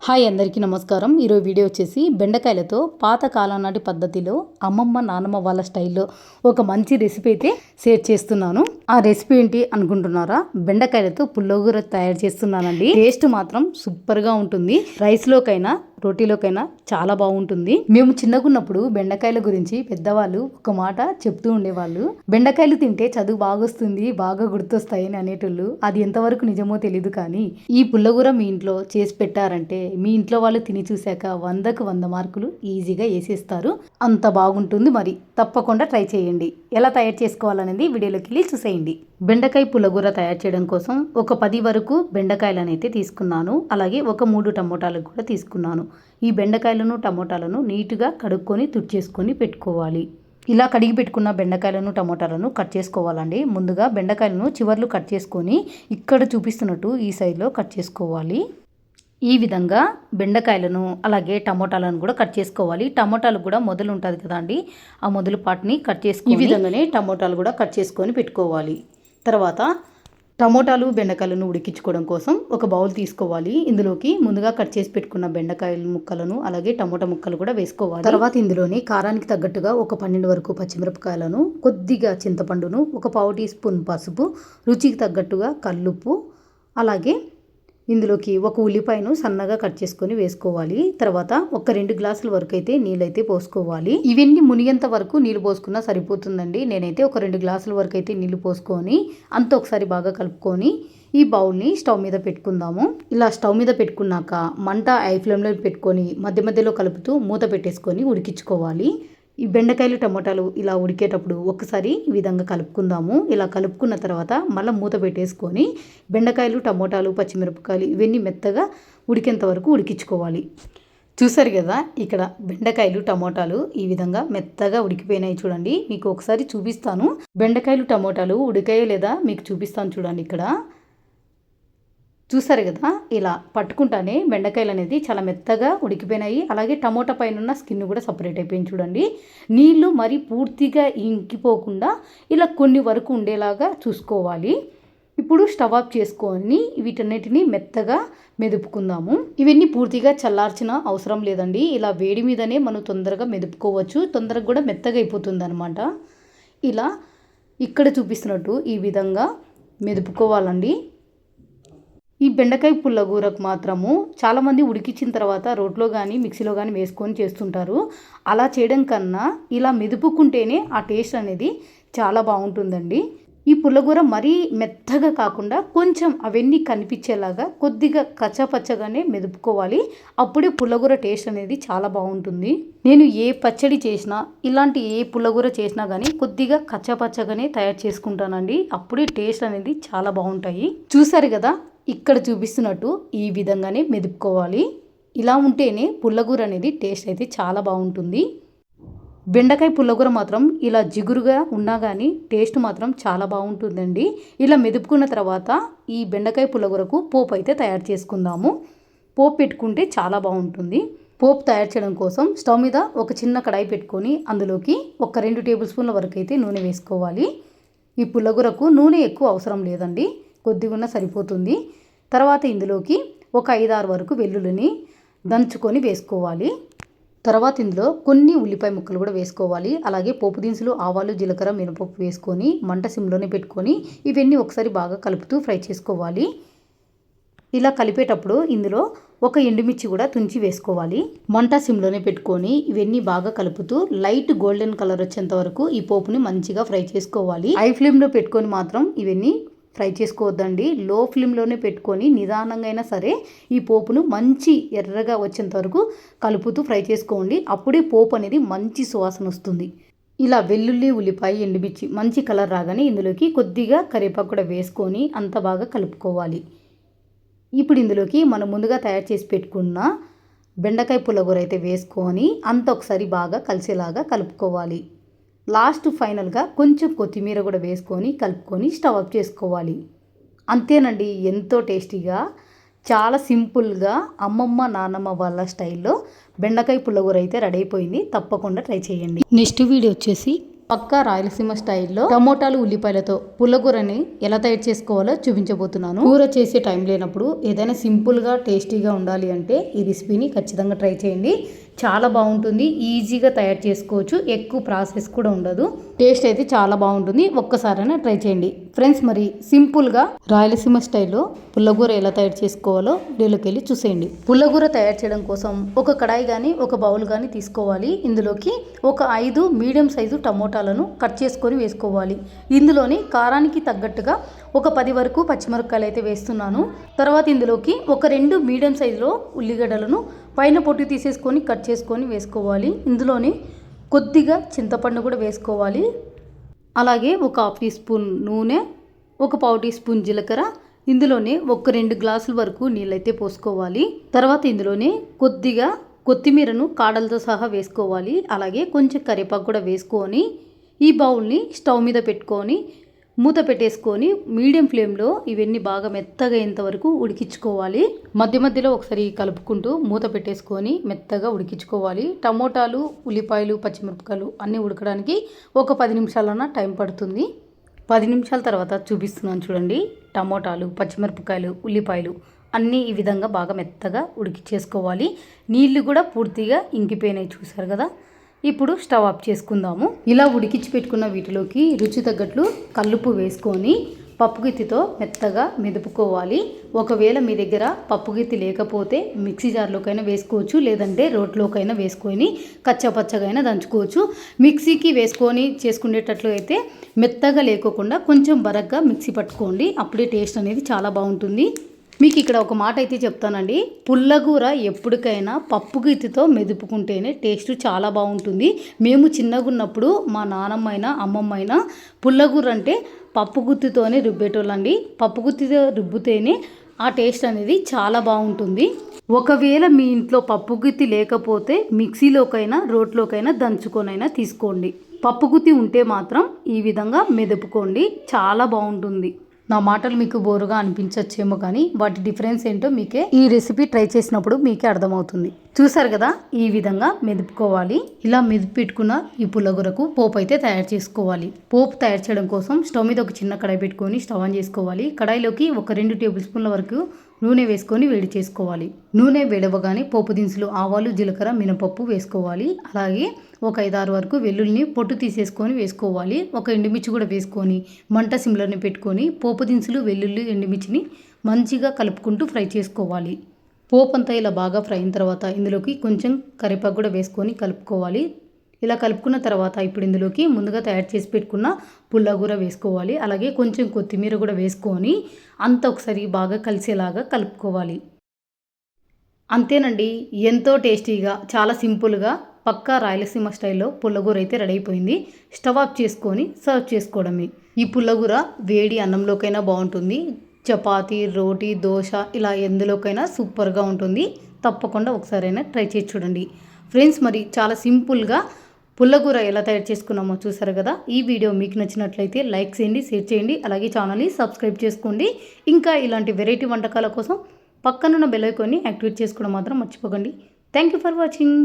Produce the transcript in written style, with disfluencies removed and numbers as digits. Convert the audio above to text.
Hi అందరికీ నమస్కారం. ఈరోజు వీడియో వచ్చేసి బెండకాయలతో పాత కాలం నాటి పద్ధతిలో అమ్మమ్మ నాన్నమ్మ వాళ్ళ స్టైల్లో ఒక మంచి రెసిపీ అయితే షేర్ చేస్తున్నాను. ఆ రెసిపీ ఏంటి అనుకుంటున్నారా? బెండకాయలతో పుల్లగూర తయారు చేస్తున్నానండి. టేస్ట్ మాత్రం సూపర్గా ఉంటుంది. రైస్లోకైనా రోటీలోకైనా చాలా బాగుంటుంది. మేము చిన్నగున్నప్పుడు బెండకాయల గురించి పెద్దవాళ్ళు ఒక మాట చెప్తూ ఉండేవాళ్ళు. బెండకాయలు తింటే చదువు బాగొస్తుంది, బాగా గుర్తొస్తాయని అనేటోళ్ళు. అది ఎంతవరకు నిజమో తెలీదు, కానీ ఈ పుల్లగూర మీ ఇంట్లో చేసి పెట్టారంటే మీ ఇంట్లో వాళ్ళు తిని చూశాక 100కు 100 మార్కులు ఈజీగా వేసేస్తారు. అంత బాగుంటుంది. మరి తప్పకుండా ట్రై చేయండి. ఎలా తయారు చేసుకోవాలనేది వీడియోలోకి వెళ్ళి చూసేయండి. బెండకాయ పుల్లగూర తయారు చేయడం కోసం ఒక 10 వరకు బెండకాయలను అయితే తీసుకున్నాను. అలాగే ఒక 3 టమోటాలు కూడా తీసుకున్నాను. ఈ బెండకాయలను టమోటాలను నీట్గా కడుక్కొని తుడిచేసుకొని పెట్టుకోవాలి. ఇలా కడిగి పెట్టుకున్న బెండకాయలను టమోటాలను కట్ చేసుకోవాలండి. ముందుగా బెండకాయలను చివర్లు కట్ చేసుకొని ఇక్కడ చూపిస్తున్నట్టు ఈ సైజులో కట్ చేసుకోవాలి. ఈ విధంగా బెండకాయలను అలాగే టమోటాలను కూడా కట్ చేసుకోవాలి. టమోటాలు కూడా మొదలు ఉంటుంది కదా అండి, ఆ మొదలు పాటుని కట్ చేసుకొని ఈ విధంగానే టమోటాలు కూడా కట్ చేసుకొని పెట్టుకోవాలి. తర్వాత టమోటాలు బెండకాయలను ఉడికించుకోవడం కోసం ఒక బౌల్ తీసుకోవాలి. ఇందులోకి ముందుగా కట్ చేసి పెట్టుకున్న బెండకాయల ముక్కలను అలాగే టమోటా ముక్కలు కూడా వేసుకోవాలి. తర్వాత ఇందులోని కారానికి తగ్గట్టుగా ఒక 12 వరకు పచ్చిమిరపకాయలను, కొద్దిగా చింతపండును, ఒక 1/2 టీ స్పూన్ పసుపు, రుచికి తగ్గట్టుగా కల్లుప్పు, అలాగే ఇందులోకి ఒక ఉల్లిపాయను సన్నగా కట్ చేసుకొని వేసుకోవాలి. తర్వాత ఒక 2 గ్లాసుల వరకు అయితే నీళ్ళైతే పోసుకోవాలి. ఇవన్నీ మునిగేంత వరకు నీళ్ళు పోసుకున్నా సరిపోతుందండి. నేనైతే ఒక 2 గ్లాసుల వరకు అయితే నీళ్ళు పోసుకొని అంత ఒకసారి బాగా కలుపుకొని ఈ బౌల్ని స్టవ్ మీద పెట్టుకుందాము. ఇలా స్టవ్ మీద పెట్టుకున్నాక మంట హై ఫ్లేమ్లో పెట్టుకొని మధ్య మధ్యలో కలుపుతూ మూత పెట్టేసుకొని ఉడికించుకోవాలి. ఈ బెండకాయలు టమోటాలు ఇలా ఉడికేటప్పుడు ఒకసారి ఈ విధంగా కలుపుకుందాము. ఇలా కలుపుకున్న తర్వాత మళ్ళీ మూత పెట్టేసుకొని బెండకాయలు టమోటాలు పచ్చిమిరపకాయలు ఇవన్నీ మెత్తగా ఉడికేంత వరకు ఉడికించుకోవాలి. చూసారు కదా, ఇక్కడ బెండకాయలు టమోటాలు ఈ విధంగా మెత్తగా ఉడికిపోయినాయి. చూడండి, మీకు ఒకసారి చూపిస్తాను. బెండకాయలు టమోటాలు ఉడికాయో లేదా మీకు చూపిస్తాను. చూడండి, ఇక్కడ చూసారు కదా, ఇలా పట్టుకుంటానే బెండకాయలు అనేది చాలా మెత్తగా ఉడికిపోయినాయి. అలాగే టమోటా పైన ఉన్న స్కిన్ కూడా సపరేట్ అయిపోయింది. చూడండి, నీళ్లు మరి పూర్తిగా ఇంకిపోకుండా ఇలా కొన్ని వరకు ఉండేలాగా చూసుకోవాలి. ఇప్పుడు స్టవ్ ఆఫ్ చేసుకొని వీటన్నిటిని మెత్తగా మెదుపుకుందాము. ఇవన్నీ పూర్తిగా చల్లార్చిన అవసరం లేదండి. ఇలా వేడి మీదనే మనం తొందరగా మెదుపుకోవచ్చు. తొందరగా కూడా మెత్తగా అయిపోతుంది అనమాట. ఇలా ఇక్కడ చూపిస్తున్నట్టు ఈ విధంగా మెదుపుకోవాలండి. ఈ బెండకాయ పుల్లగూరకు మాత్రము చాలామంది ఉడికించిన తర్వాత రోట్లో కానీ మిక్సీలో కానీ వేసుకొని చేస్తుంటారు. అలా చేయడం కన్నా ఇలా మెదుపుకుంటేనే ఆ టేస్ట్ అనేది చాలా బాగుంటుందండి. ఈ పుల్లగూర మరీ మెత్తగా కాకుండా కొంచెం అవన్నీ కనిపించేలాగా కొద్దిగా కచ్చాపచ్చగానే మెదుపుకోవాలి. అప్పుడే పుల్లగూర టేస్ట్ అనేది చాలా బాగుంటుంది. నేను ఏ పచ్చడి చేసినా ఇలాంటి ఏ పుల్లగూర చేసినా కానీ కొద్దిగా కచ్చాపచ్చగానే తయారు చేసుకుంటానండి. అప్పుడే టేస్ట్ అనేది చాలా బాగుంటాయి. చూసారు కదా, ఇక్కడ చూపిస్తున్నట్టు ఈ విధంగానే మెదుపుకోవాలి. ఇలా ఉంటేనే పుల్లగూర అనేది టేస్ట్ అయితే చాలా బాగుంటుంది. బెండకాయ పుల్లగూర మాత్రం ఇలా జిగురుగా ఉన్నా కానీ టేస్ట్ మాత్రం చాలా బాగుంటుందండి. ఇలా మెదుపుకున్న తర్వాత ఈ బెండకాయ పుల్లగూరకు పోపు అయితే తయారు చేసుకుందాము. పోపు పెట్టుకుంటే చాలా బాగుంటుంది. పోపు తయారు చేయడం కోసం స్టవ్ మీద ఒక చిన్న కడాయి పెట్టుకొని అందులోకి ఒక 2 టేబుల్ స్పూన్ల వరకు అయితే నూనె వేసుకోవాలి. ఈ పుల్లగూరకు నూనె ఎక్కువ అవసరం లేదండి, కొద్దిగా సరిపోతుంది. తర్వాత ఇందులోకి ఒక 5-6 వరకు వెల్లుల్లిని దంచుకొని వేసుకోవాలి. తర్వాత ఇందులో కొన్ని ఉల్లిపాయ ముక్కలు కూడా వేసుకోవాలి. అలాగే పోపు దినుసులు, ఆవాలు, జీలకర్ర, మినపప్పు వేసుకొని మంట సిమ్లోనే పెట్టుకొని ఇవన్నీ ఒకసారి బాగా కలుపుతూ ఫ్రై చేసుకోవాలి. ఇలా కలిపేటప్పుడు ఇందులో ఒక ఎండుమిర్చి కూడా తుంచి వేసుకోవాలి. మంట సిమ్లోనే పెట్టుకొని ఇవన్నీ బాగా కలుపుతూ లైట్ గోల్డెన్ కలర్ వచ్చేంత వరకు ఈ పోపుని మంచిగా ఫ్రై చేసుకోవాలి. హై ఫ్లేమ్లో పెట్టుకొని మాత్రం ఇవన్నీ ఫ్రై చేసుకోవద్దండి. లో ఫ్లేమ్లోనే పెట్టుకొని నిదానంగా అయినా సరే ఈ పోపును మంచి ఎర్రగా వచ్చేంత వరకు కలుపుతూ ఫ్రై చేసుకోండి. అప్పుడే పోపు అనేది మంచి సువాసన వస్తుంది. ఇలా వెల్లుల్లి, ఉల్లిపాయ, ఎండుమిర్చి మంచి కలర్ రాగానే ఇందులోకి కొద్దిగా కరివేపాకు కూడా వేసుకొని అంత బాగా కలుపుకోవాలి. ఇప్పుడు ఇందులోకి మనం ముందుగా తయారు చేసి పెట్టుకున్న బెండకాయ పుల్లగూర అయితే వేసుకొని అంత ఒకసారి బాగా కలిసేలాగా కలుపుకోవాలి. లాస్ట్ ఫైనల్గా కొంచెం కొత్తిమీర కూడా వేసుకొని కలుపుకొని స్టవ్ ఆఫ్ చేసుకోవాలి. అంతేనండి, ఎంతో టేస్టీగా చాలా సింపుల్గా అమ్మమ్మ నాన్నమ్మ వాళ్ళ స్టైల్లో బెండకాయ పుల్లగూర అయితే రెడీ అయిపోయింది. తప్పకుండా ట్రై చేయండి. నెక్స్ట్ వీడియో వచ్చేసి పక్కా రాయలసీమ స్టైల్లో టమోటాలు ఉల్లిపాయలతో పుల్లగూరని ఎలా తయారు చేసుకోవాలో చూపించబోతున్నాను. కూర చేసే టైం లేనప్పుడు ఏదైనా సింపుల్గా టేస్టీగా ఉండాలి అంటే ఈ రెసిపీని ఖచ్చితంగా ట్రై చేయండి. చాలా బాగుంటుంది, ఈజీగా తయారు చేసుకోవచ్చు, ఎక్కువ ప్రాసెస్ కూడా ఉండదు, టేస్ట్ అయితే చాలా బాగుంటుంది. ఒక్కసారైనా ట్రై చేయండి ఫ్రెండ్స్. మరి సింపుల్గా రాయలసీమ స్టైల్లో పుల్లగూర ఎలా తయారు చేసుకోవాలో వీడియోలోకి వెళ్ళి చూసేయండి. పుల్లగూర తయారు చేయడం కోసం ఒక కడాయి కానీ ఒక బౌల్ కానీ తీసుకోవాలి. ఇందులోకి ఒక 5 మీడియం సైజు టమోటాలను కట్ చేసుకొని వేసుకోవాలి. ఇందులోని కారానికి తగ్గట్టుగా ఒక 10 వరకు పచ్చిమిరపకాయలు అయితే వేస్తున్నాను. తర్వాత ఇందులోకి ఒక 2 మీడియం సైజులో ఉల్లిగడ్డలను పైన పొట్టు తీసేసుకొని కట్ చేసుకొని వేసుకోవాలి. ఇందులోని కొద్దిగా చింతపండు కూడా వేసుకోవాలి. అలాగే ఒక 1/2 టీ స్పూన్ నూనె, ఒక 1/4 టీ స్పూన్ జీలకర్ర, ఇందులోనే ఒక 2 గ్లాసుల వరకు నీళ్ళైతే పోసుకోవాలి. తర్వాత ఇందులోనే కొద్దిగా కొత్తిమీరను కాడలతో సహా వేసుకోవాలి. అలాగే కొంచెం కరివేపాకు కూడా వేసుకొని ఈ బౌల్ని స్టవ్ మీద పెట్టుకొని మూత పెట్టేసుకొని మీడియం ఫ్లేమ్లో ఇవన్నీ బాగా మెత్తగా అయ్యేంత వరకు ఉడికించుకోవాలి. మధ్య మధ్యలో ఒకసారి కలుపుకుంటూ మూత పెట్టేసుకొని మెత్తగా ఉడికించుకోవాలి. టమోటాలు, ఉల్లిపాయలు, పచ్చిమిరపకాయలు అన్నీ ఉడకడానికి ఒక 10 నిమిషాలన్నా టైం పడుతుంది. 10 నిమిషాల తర్వాత చూపిస్తున్నాను చూడండి. టమోటాలు, పచ్చిమిరపకాయలు, ఉల్లిపాయలు అన్నీ ఈ విధంగా బాగా మెత్తగా ఉడికించేసుకోవాలి. నీళ్లు కూడా పూర్తిగా ఇంకిపోయినాయి, చూసారు కదా. ఇప్పుడు స్టవ్ ఆఫ్ చేసుకుందాము. ఇలా ఉడికించి పెట్టుకున్న వీటిలోకి రుచి తగ్గట్లు కల్లుప్పు వేసుకొని పప్పుగిత్తితో మెత్తగా మెదుపుకోవాలి. ఒకవేళ మీ దగ్గర పప్పుగిత్తి లేకపోతే మిక్సీ జార్లోకైనా వేసుకోవచ్చు, లేదంటే రోట్లోకైనా వేసుకొని కచ్చపచ్చగా దంచుకోవచ్చు. మిక్సీకి వేసుకొని చేసుకునేటట్లు అయితే మెత్తగా లేకోకుండా కొంచెం బరగ్గా మిక్సీ పట్టుకోండి, అప్పుడే టేస్ట్ అనేది చాలా బాగుంటుంది. మీకు ఇక్కడ ఒక మాట అయితే చెప్తానండి, పుల్లగూర ఎప్పటికైనా పప్పు గిత్తితో మెదుపుకుంటేనే టేస్ట్ చాలా బాగుంటుంది. మేము చిన్నగా ఉన్నప్పుడు మా నానమ్మ అయినా అమ్మమ్మ అయినా పుల్లగూర అంటే పప్పు గుత్తితోనే రుబ్బేటోళ్ళండి. పప్పు గుత్తితో రుబ్బితేనే ఆ టేస్ట్ అనేది చాలా బాగుంటుంది. ఒకవేళ మీ ఇంట్లో పప్పు గుత్తి లేకపోతే మిక్సీలోకైనా రోట్లోకైనా దంచుకొనైనా తీసుకోండి. పప్పు గుత్తి ఉంటే మాత్రం ఈ విధంగా మెదుపుకోండి, చాలా బాగుంటుంది. నా మాటలు మీకు బోరుగా అనిపించచ్చేమో, కానీ వాటి డిఫరెన్స్ ఏంటో మీకే ఈ రెసిపీ ట్రై చేసినప్పుడు మీకే అర్థమవుతుంది. చూసారు కదా, ఈ విధంగా మెదుపుకోవాలి. ఇలా మెదుపెట్టుకున్న ఈ పుల్లగూరకు పోపు అయితే తయారు చేసుకోవాలి. పోపు తయారు చేయడం కోసం స్టవ్ మీద ఒక చిన్న కడాయి పెట్టుకొని స్టవ్ ఆన్ చేసుకోవాలి. కడాయిలోకి ఒక 2 టేబుల్ స్పూన్ల వరకు నూనె వేసుకొని వేడి చేసుకోవాలి. నూనె వేడవగానే పోపు దినుసులు ఆవాలు, జీలకర్ర, మినపప్పు వేసుకోవాలి. అలాగే ఒక 5-6 వరకు వెల్లుల్లిని పొట్టు తీసేసుకొని వేసుకోవాలి. ఒక ఎండుమిర్చి కూడా వేసుకొని మంట సిమ్లోనే పెట్టుకొని పోపు దినుసులు, వెల్లుల్లి, ఎండుమిర్చిని మంచిగా కలుపుకుంటూ ఫ్రై చేసుకోవాలి. పోపు అంతా ఇలా బాగా ఫ్రై అయిన తర్వాత ఇందులోకి కొంచెం కరివేపాకు కూడా వేసుకొని కలుపుకోవాలి. ఇలా కలుపుకున్న తర్వాత ఇప్పుడు ఇందులోకి ముందుగా తయారు చేసి పెట్టుకున్న పుల్లగూర వేసుకోవాలి. అలాగే కొంచెం కొత్తిమీర కూడా వేసుకొని అంతా ఒకసారి బాగా కలిసేలాగా కలుపుకోవాలి. అంతేనండి, ఎంతో టేస్టీగా చాలా సింపుల్గా పక్కా రాయలసీమ స్టైల్లో పుల్లగూర అయితే రెడీ అయిపోయింది. స్టవ్ ఆఫ్ చేసుకొని సర్వ్ చేసుకోవడమే. ఈ పుల్లగూర వేడి అన్నంలోకైనా బాగుంటుంది, చపాతీ, రోటీ, దోశ ఇలా ఎందులోకైనా సూపర్గా ఉంటుంది. తప్పకుండా ఒకసారైనా ట్రై చేసి చూడండి ఫ్రెండ్స్. మరి చాలా సింపుల్గా పుల్లగూర ఎలా తయారు చేసుకున్నామో చూసారు కదా. ఈ వీడియో మీకు నచ్చినట్లయితే లైక్ చేయండి, షేర్ చేయండి, అలాగే ఛానల్ని సబ్స్క్రైబ్ చేసుకోండి. ఇంకా ఇలాంటి వెరైటీ వంటకాల కోసం పక్కనున్న బెల్ ఐకాన్ని యాక్టివేట్ చేసుకోవడం మాత్రం మర్చిపోకండి. Thank you for watching.